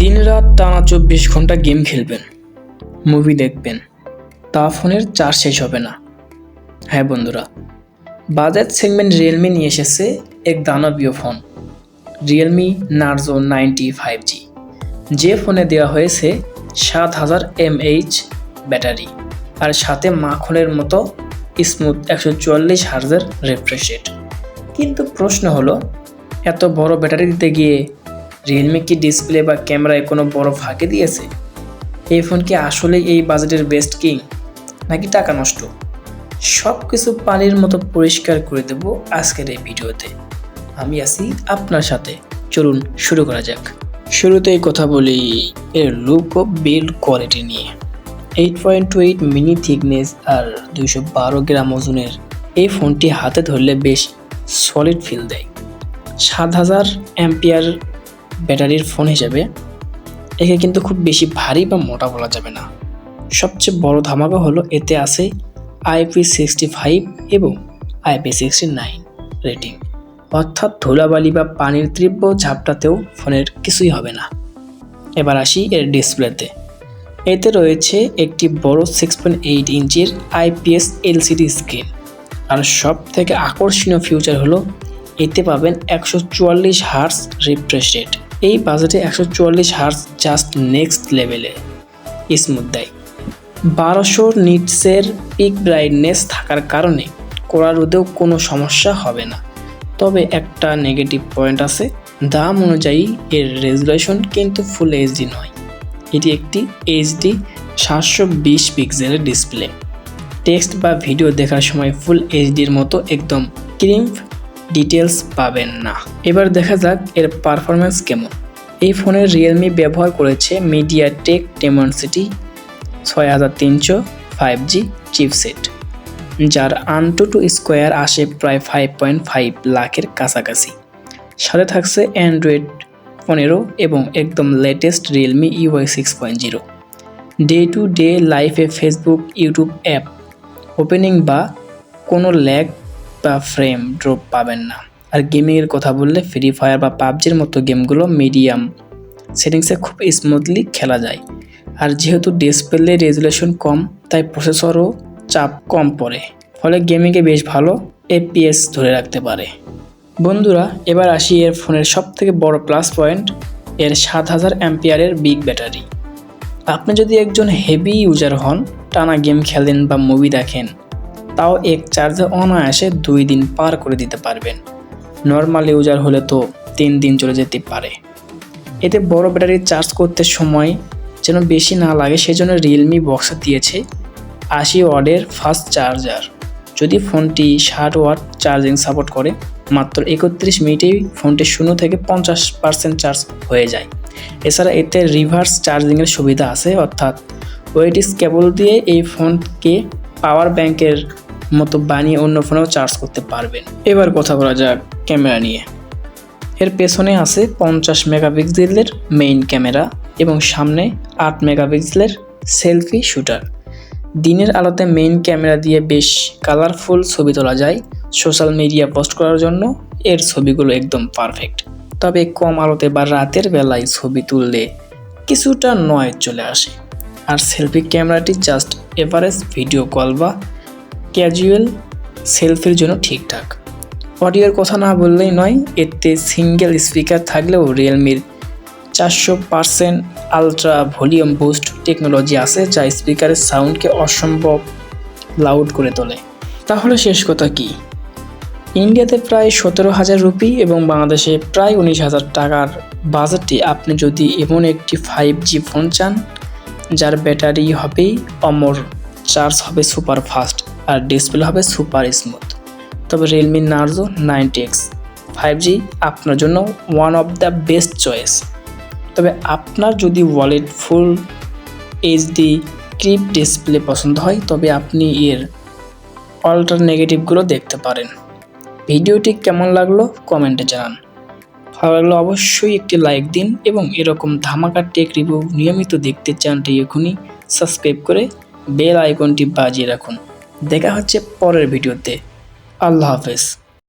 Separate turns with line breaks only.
দিনরাত টানা ২৪ ঘন্টা গেম খেলবেন, মুভি দেখবেন, তা ফোনের চার্জ শেষ হবে না। হ্যাঁ বন্ধুরা, বাজেট সেগমেন্ট রিয়েলমি নিয়ে এসেছে এক দানবীয় ফোন, রিয়েলমি নার্জো 90 5G। যে ফোনে দেওয়া হয়েছে ৭০০০ mAh ব্যাটারি আর সাথে মাখনের মতো স্মুথ ১৪০ হার্জের রিফ্রেশ রেট। কিন্তু প্রশ্ন হলো, এত বড় ব্যাটারি দিতে গিয়ে রিয়েলমি কি ডিসপ্লে বা ক্যামেরায় কোনো বড় ফাঁকি দিয়েছে? এই ফোন কি আসলেই এই বাজেটের বেস্ট কিং, নাকি টাকা নষ্ট? সব কিছু পানির মতো পরিষ্কার করে দেব আজকের এই ভিডিওতে। আমি আছি আপনার সাথে, চলুন শুরু করা যাক। শুরুতেই কথা বলি এর লুক ও বিল্ড কোয়ালিটি নিয়ে। 8.28 মিনি থিকনেস আর 212 গ্রাম ওজনের এই ফোনটি হাতে ধরলে বেশ সলিড ফিল দেয়। ৭০০০ অ্যাম্পিয়ার ব্যাটারির ফোন হিসেবে একে কিন্তু খুব বেশি ভারী বা মোটা বলা যাবে না। সবচেয়ে বড় ধামাকা হলো এতে আছে IP65 এবং IP69 রেটিং, অর্থাৎ ধুলাবালি বা পানির তীব্র ঝাপটাতেও ফোনের কিছুই হবে না। এবার আসি এর ডিসপ্লেতে। এতে রয়েছে একটি বড় 6.8 ইঞ্চির IPS LCD স্ক্রিন, আর সব থেকে আকর্ষণীয় ফিউচার হলো এতে পাবেন ১৪৪ হার্টজ রিফ্রেশ রেট। এই বাজেটে ১৪৪ হার্টজ জাস্ট নেক্সট লেভেলে স্মুথ দেয়। ১২০০ নিটসের পিক ব্রাইটনেস থাকার কারণে কড়া রোদেও কোনো সমস্যা হবে না। তবে একটা নেগেটিভ পয়েন্ট আছে, দাম অনুযায়ী এর রেজুলেশন কিন্তু ফুল এইচডি নয়, এটি একটি এইচডি ৭২০ পিক্সেলের ডিসপ্লে। টেক্সট বা ভিডিও দেখার সময় ফুল এইচডির মতো একদম ক্রিম্প ডিটেলস পাবেন না। এবার দেখা যাক এর পারফরম্যান্স কেমন। এই ফোনের রিয়েলমি ব্যবহার করেছে মিডিয়াটেক টেমনসিটি ৬৩০০ 5G চিপসেট, যার AnTuTu স্কোয়ার আসে প্রায় 5.5 লাখের কাছাকাছি। সাথে থাকছে অ্যান্ড্রয়েড ১৫ এবং একদম latest Realme UI 6.0। Day to day লাইফে ফেসবুক, ইউটিউব অ্যাপ ওপেনিং বা কোনো ল্যাগ বা ফ্রেম ড্রপ পাবেন না। আর গেমিংয়ের কথা বললে ফ্রি ফায়ার বা পাবজির মতো গেমগুলো মিডিয়াম সেটিংসে খুব স্মুথলি খেলা যায়। আর যেহেতু ডিসপ্লে রেজুলেশন কম, তাই প্রসেসরও চাপ কম পড়ে, ফলে গেমিংয়ে বেশ ভালো FPS ধরে রাখতে পারে। বন্ধুরা, এবার আসি এর ফোনের সবথেকে বড় প্লাস পয়েন্ট, এর ৭০০০ অ্যাম্পিয়ারের বিগ ব্যাটারি। আপনি যদি একজন হেভি ইউজার হন, টানা গেম খেলেন বা মুভি দেখেন, তাও এক চার্জে অনায়াসে ২ দিন পার করে দিতে পারবেন। নর্মাল ইউজার হলে তো ৩ দিন চলে যেতে পারে। এতে বড় ব্যাটারি চার্জ করতে সময় যেন বেশি না লাগে, সেজন্য রিয়েলমি বক্সে দিয়েছে ৮০ ওয়াটের ফাস্ট চার্জার। যদি ফোনটি ৬০ ওয়াট চার্জিং সাপোর্ট করে, মাত্র ৩১ মিনিটেই ফোনটি ০ থেকে ৫০% চার্জ হয়ে যায়। এছাড়া এতে রিভার্স চার্জিংয়ের সুবিধা আছে, অর্থাৎ ওয়েটিস কেবল দিয়ে এই ফোনকে পাওয়ার ব্যাংকের মতো বানিয়ে অন্য ফোনেও চার্জ করতে পারবেন। এবার কথা বলা যাক ক্যামেরা নিয়ে। এর পেছনে আছে ৫০ মেগাপিক্সেলের মেইন ক্যামেরা এবং সামনে ৮ মেগাপিক্সেলের সেলফি শুটার। দিনের আলোতে মেইন ক্যামেরা দিয়ে বেশ কালারফুল ছবি তোলা যায়। সোশ্যাল মিডিয়া পোস্ট করার জন্য এর ছবিগুলো একদম পারফেক্ট। তবে কম আলোতে বা রাতের বেলায় ছবি তুললে কিছুটা নয়েজ চলে আসে। আর সেলফি ক্যামেরাটি জাস্ট এভারেজ ভিডিও কল বা ক্যাজুয়াল সেলফির জন্য ঠিকঠাক। অডিওর কথা না বললেই নয়, এতে সিঙ্গেল স্পিকার থাকলেও রিয়েলমির ৪০০% আলট্রা ভলিউম বুস্ট টেকনোলজি আছে, যা স্পিকারের সাউন্ডকে অসম্ভব লাউড করে তোলে। তাহলে শেষ কথা কি? ইন্ডিয়াতে প্রায় ১৭,০০০ রুপি এবং বাংলাদেশে প্রায় ১৯,০০০ টাকার বাজেটে আপনি যদি এমন একটি 5G ফোন চান, যার ব্যাটারি হবেই অমর, চার্জ হবে সুপার ফাস্ট আর ডিসপ্লে হবে সুপার স্মুথ, তবে রিয়েলমি নার্জো 90X 5G আপনার জন্য one of the best choice. তবে আপনার যদি wallet full HD creep display পছন্দ হয়, তবে আপনি এর অল্টারনেটিভগুলো দেখতে পারেন। ভিডিওটি কেমন লাগলো কমেন্টে জানান। ভালো লাগলে অবশ্যই একটি লাইক দিন এবং এরকম ধামাকা টেক রিভিউ নিয়মিত দেখতে চ্যানেলটি এখনই সাবস্ক্রাইব করে বেল আইকনটি বাজিয়ে রাখুন। দেখা হচ্ছে পরের ভিডিওতে। আল্লাহ হাফেজ।